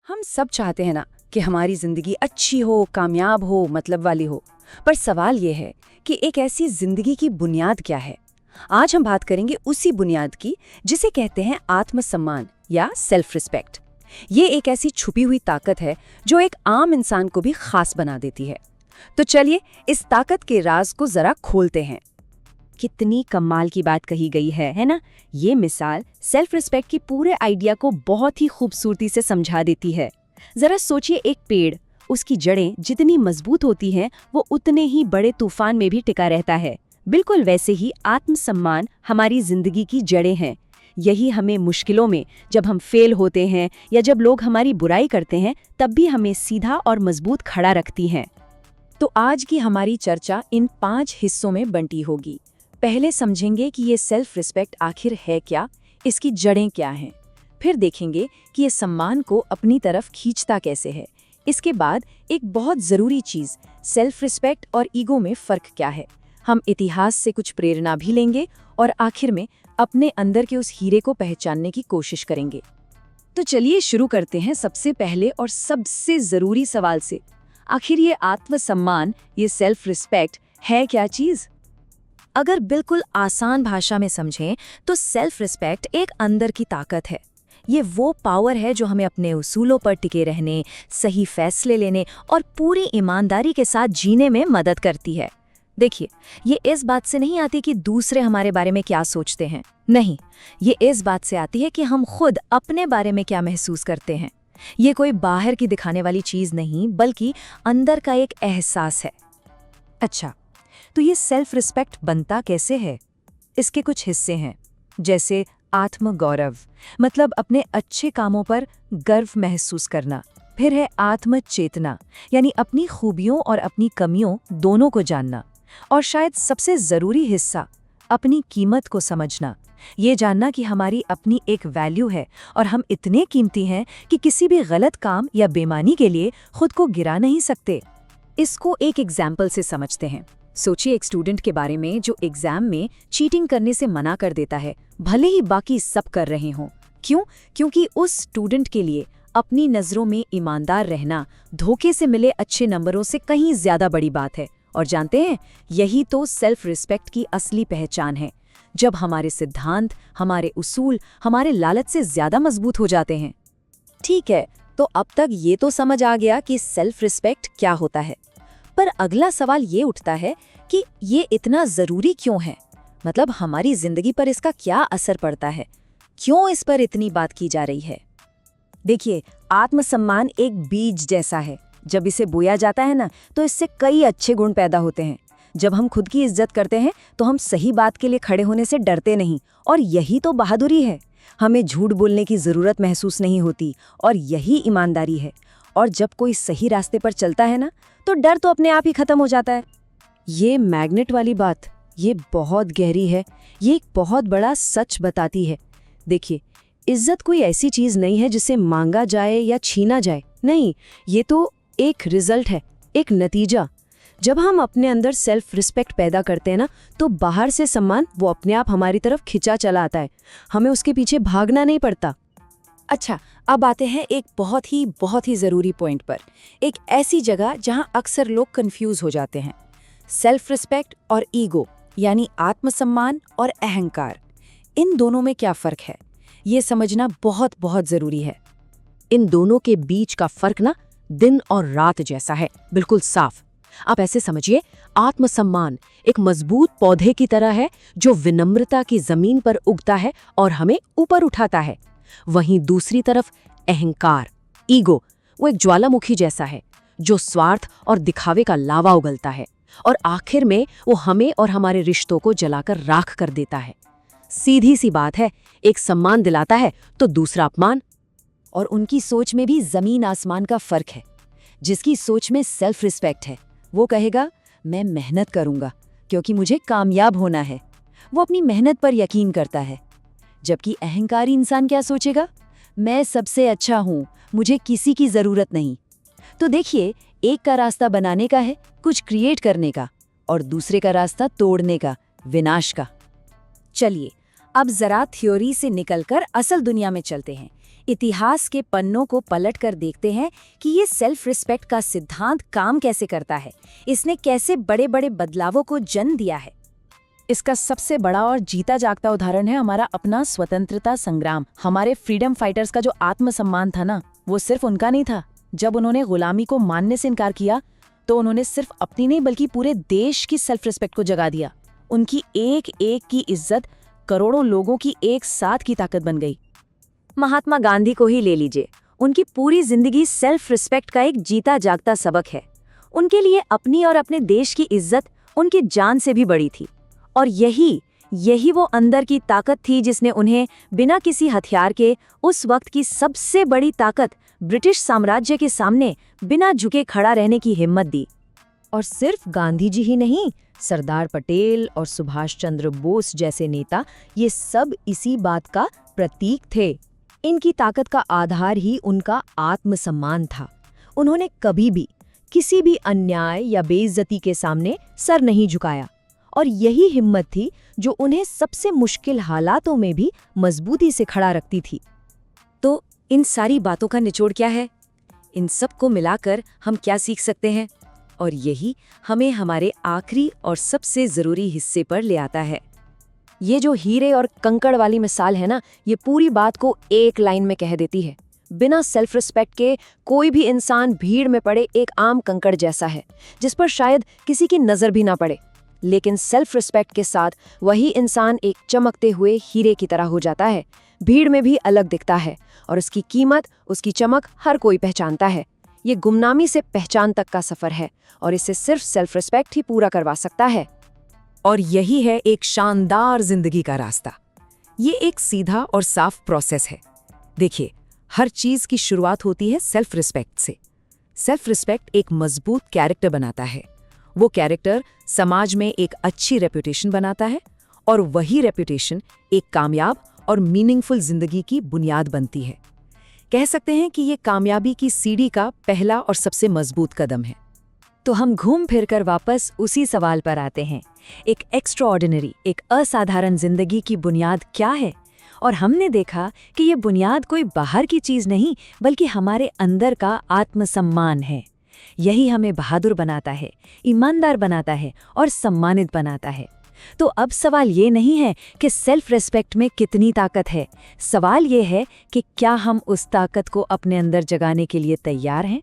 हम सब चाहते हैं ना कि हमारी जिंदगी अच्छी हो, कामयाब हो, मतलब वाली हो। पर सवाल ये है कि एक ऐसी जिंदगी की बुनियाद क्या है। आज हम बात करेंगे उसी बुनियाद की जिसे कहते हैं आत्मसम्मान या सेल्फ रिस्पेक्ट। ये एक ऐसी छुपी हुई ताकत है जो एक आम इंसान को भी खास बना देती है। तो चलिए इस ताकत के राज को जरा खोलते हैं। कितनी कमाल की बात कही गई है ना। ये मिसाल सेल्फ रिस्पेक्ट की पूरे आइडिया को बहुत ही खूबसूरती से समझा देती है। जरा सोचिए, एक पेड़, उसकी जड़ें जितनी मजबूत होती हैं वो उतने ही बड़े तूफान में भी टिका रहता है। बिल्कुल वैसे ही आत्मसम्मान हमारी जिंदगी की जड़ें हैं। यही हमें मुश्किलों में, जब हम फेल होते हैं या जब लोग हमारी बुराई करते हैं, तब भी हमें सीधा और मजबूत खड़ा रखती हैं। तो आज की हमारी चर्चा इन 5 हिस्सों में बंटी होगी। पहले समझेंगे कि ये सेल्फ रिस्पेक्ट आखिर है क्या, इसकी जड़ें क्या हैं। फिर देखेंगे कि ये सम्मान को अपनी तरफ खींचता कैसे है। इसके बाद एक बहुत ज़रूरी चीज़, सेल्फ रिस्पेक्ट और ईगो में फ़र्क क्या है। हम इतिहास से कुछ प्रेरणा भी लेंगे और आखिर में अपने अंदर के उस हीरे को पहचानने की कोशिश करेंगे। तो चलिए शुरू करते हैं सबसे पहले और सबसे ज़रूरी सवाल से। आखिर ये आत्मसम्मान, ये सेल्फ रिस्पेक्ट है क्या चीज़? अगर बिल्कुल आसान भाषा में समझें तो सेल्फ रिस्पेक्ट एक अंदर की ताकत है। ये वो पावर है जो हमें अपने उसूलों पर टिके रहने, सही फैसले लेने और पूरी ईमानदारी के साथ जीने में मदद करती है। देखिए, ये इस बात से नहीं आती कि दूसरे हमारे बारे में क्या सोचते हैं। नहीं, ये इस बात से आती है कि हम खुद अपने बारे में क्या महसूस करते हैं। ये कोई बाहर की दिखाने वाली चीज़ नहीं, बल्कि अंदर का एक एहसास है। अच्छा, तो ये सेल्फ रिस्पेक्ट बनता कैसे है? इसके कुछ हिस्से हैं, जैसे आत्मगौरव, मतलब अपने अच्छे कामों पर गर्व महसूस करना। फिर है आत्मचेतना, यानी अपनी खूबियों और अपनी कमियों दोनों को जानना। और शायद सबसे ज़रूरी हिस्सा, अपनी कीमत को समझना। ये जानना कि हमारी अपनी एक वैल्यू है और हम इतने कीमती हैं कि किसी भी गलत काम या बेईमानी के लिए खुद को गिरा नहीं सकते। इसको एक एग्जाम्पल से समझते हैं। सोचिए एक स्टूडेंट के बारे में जो एग्जाम में चीटिंग करने से मना कर देता है, भले ही बाकी सब कर रहे हों। क्यों? क्योंकि उस स्टूडेंट के लिए अपनी नज़रों में ईमानदार रहना धोखे से मिले अच्छे नंबरों से कहीं ज़्यादा बड़ी बात है। और जानते हैं, यही तो सेल्फ रिस्पेक्ट की असली पहचान है, जब हमारे सिद्धांत, हमारे उसूल, हमारे लालच से ज़्यादा मजबूत हो जाते हैं। ठीक है, तो अब तक ये तो समझ आ गया कि सेल्फ रिस्पेक्ट क्या होता है। पर अगला सवाल ये उठता है कि ये इतना ज़रूरी क्यों है? मतलब हमारी ज़िंदगी पर इसका क्या असर पड़ता है? क्यों इस पर इतनी बात की जा रही है? देखिए, आत्मसम्मान एक बीज जैसा है। जब इसे बोया जाता है ना, तो इससे कई अच्छे गुण पैदा होते हैं। जब हम खुद की इज्जत करते हैं तो हम सही बात के लिए खड़े होने से डरते नहीं, और यही तो बहादुरी है। हमें झूठ बोलने की ज़रूरत महसूस नहीं होती, और यही ईमानदारी है। और जब कोई सही रास्ते पर चलता है ना, तो डर तो अपने आप ही खत्म हो जाता है। ये मैग्नेट वाली बात, ये बहुत गहरी है। ये एक बहुत बड़ा सच बताती है। देखिए, इज्जत कोई ऐसी चीज़ नहीं है जिसे मांगा जाए या छीना जाए। नहीं, ये तो एक रिजल्ट है, एक नतीजा। जब हम अपने अंदर सेल्फ रिस्पेक्ट पैदा करते हैं ना, तो बाहर से सम्मान वो अपने आप हमारी तरफ खिंचा चला आता है। हमें उसके पीछे भागना नहीं पड़ता। अच्छा, अब आते हैं एक बहुत ही ज़रूरी पॉइंट पर। एक ऐसी जगह जहां अक्सर लोग कंफ्यूज हो जाते हैं। सेल्फ रिस्पेक्ट और ईगो, यानी आत्मसम्मान और अहंकार, इन दोनों में क्या फ़र्क है? ये समझना बहुत ज़रूरी है। इन दोनों के बीच का फ़र्क ना दिन और रात जैसा है, बिल्कुल साफ। आप ऐसे समझिए, आत्मसम्मान एक मजबूत पौधे की तरह है जो विनम्रता की ज़मीन पर उगता है और हमें ऊपर उठाता है। वहीं दूसरी तरफ अहंकार, ईगो, वो एक ज्वालामुखी जैसा है जो स्वार्थ और दिखावे का लावा उगलता है, और आखिर में वो हमें और हमारे रिश्तों को जलाकर राख कर देता है। सीधी सी बात है, एक सम्मान दिलाता है तो दूसरा अपमान। और उनकी सोच में भी ज़मीन आसमान का फ़र्क है। जिसकी सोच में सेल्फ रिस्पेक्ट है, वो कहेगा मैं मेहनत करूँगा क्योंकि मुझे कामयाब होना है। वो अपनी मेहनत पर यकीन करता है। जबकि अहंकारी इंसान क्या सोचेगा? मैं सबसे अच्छा हूँ, मुझे किसी की ज़रूरत नहीं। तो देखिए, एक का रास्ता बनाने का है, कुछ क्रिएट करने का, और दूसरे का रास्ता तोड़ने का, विनाश का। चलिए, अब ज़रा थ्योरी से निकलकर असल दुनिया में चलते हैं। इतिहास के पन्नों को पलटकर देखते हैं कि ये सेल्फ रिस्पेक्ट का सिद्धांत काम कैसे करता है, इसने कैसे बड़े बड़े बदलावों को जन्म दिया है। इसका सबसे बड़ा और जीता जागता उदाहरण है हमारा अपना स्वतंत्रता संग्राम। हमारे फ्रीडम फाइटर्स का जो आत्मसम्मान था ना, वो सिर्फ उनका नहीं था। जब उन्होंने गुलामी को मानने से इनकार किया तो उन्होंने सिर्फ अपनी नहीं बल्कि पूरे देश की सेल्फ रिस्पेक्ट को जगा दिया। उनकी एक एक की इज्जत करोड़ों लोगों की एक साथ की ताकत बन गई। महात्मा गांधी को ही ले लीजिए, उनकी पूरी जिंदगी सेल्फ रिस्पेक्ट का एक जीता जागता सबक है। उनके लिए अपनी और अपने देश की इज्जत उनकी जान से भी बड़ी थी। और यही वो अंदर की ताकत थी जिसने उन्हें बिना किसी हथियार के उस वक्त की सबसे बड़ी ताकत ब्रिटिश साम्राज्य के सामने बिना झुके खड़ा रहने की हिम्मत दी। और सिर्फ गांधी जी ही नहीं, सरदार पटेल और सुभाष चंद्र बोस जैसे नेता ये सब इसी बात का प्रतीक थे। इनकी ताकत का आधार ही उनका आत्मसम्मान था। उन्होंने कभी भी किसी भी अन्याय या बेइज्जती के सामने सर नहीं झुकाया और यही हिम्मत थी जो उन्हें सबसे मुश्किल हालातों में भी मजबूती से खड़ा रखती थी। तो इन सारी बातों का निचोड़ क्या है? इन सब को मिलाकर हम क्या सीख सकते हैं? और यही हमें हमारे आखिरी और सबसे ज़रूरी हिस्से पर ले आता है। ये जो हीरे और कंकड़ वाली मिसाल है ना, ये पूरी बात को एक लाइन में कह देती है। बिना सेल्फ रिस्पेक्ट के कोई भी इंसान भीड़ में पड़े एक आम कंकड़ जैसा है, जिस पर शायद किसी की नज़र भी ना पड़े। लेकिन सेल्फ रिस्पेक्ट के साथ वही इंसान एक चमकते हुए हीरे की तरह हो जाता है, भीड़ में भी अलग दिखता है और उसकी कीमत, उसकी चमक हर कोई पहचानता है। ये गुमनामी से पहचान तक का सफ़र है और इसे सिर्फ सेल्फ रिस्पेक्ट ही पूरा करवा सकता है। और यही है एक शानदार जिंदगी का रास्ता। ये एक सीधा और साफ प्रोसेस है। देखिए, हर चीज़ की शुरुआत होती है सेल्फ रिस्पेक्ट से। सेल्फ रिस्पेक्ट एक मजबूत कैरेक्टर बनाता है। वो कैरेक्टर समाज में एक अच्छी रेपुटेशन बनाता है और वही रेपुटेशन एक कामयाब और मीनिंगफुल जिंदगी की बुनियाद बनती है। कह सकते हैं कि ये कामयाबी की सीढ़ी का पहला और सबसे मजबूत कदम है। तो हम घूम फिर कर वापस उसी सवाल पर आते हैं, एक एक्स्ट्राऑर्डिनरी, एक असाधारण जिंदगी की बुनियाद क्या है? और हमने देखा कि ये बुनियाद कोई बाहर की चीज़ नहीं बल्कि हमारे अंदर का आत्मसम्मान है। यही हमें बहादुर बनाता है, ईमानदार बनाता है और सम्मानित बनाता है। तो अब सवाल ये नहीं है कि सेल्फ रिस्पेक्ट में कितनी ताकत है, सवाल ये है कि क्या हम उस ताकत को अपने अंदर जगाने के लिए तैयार हैं?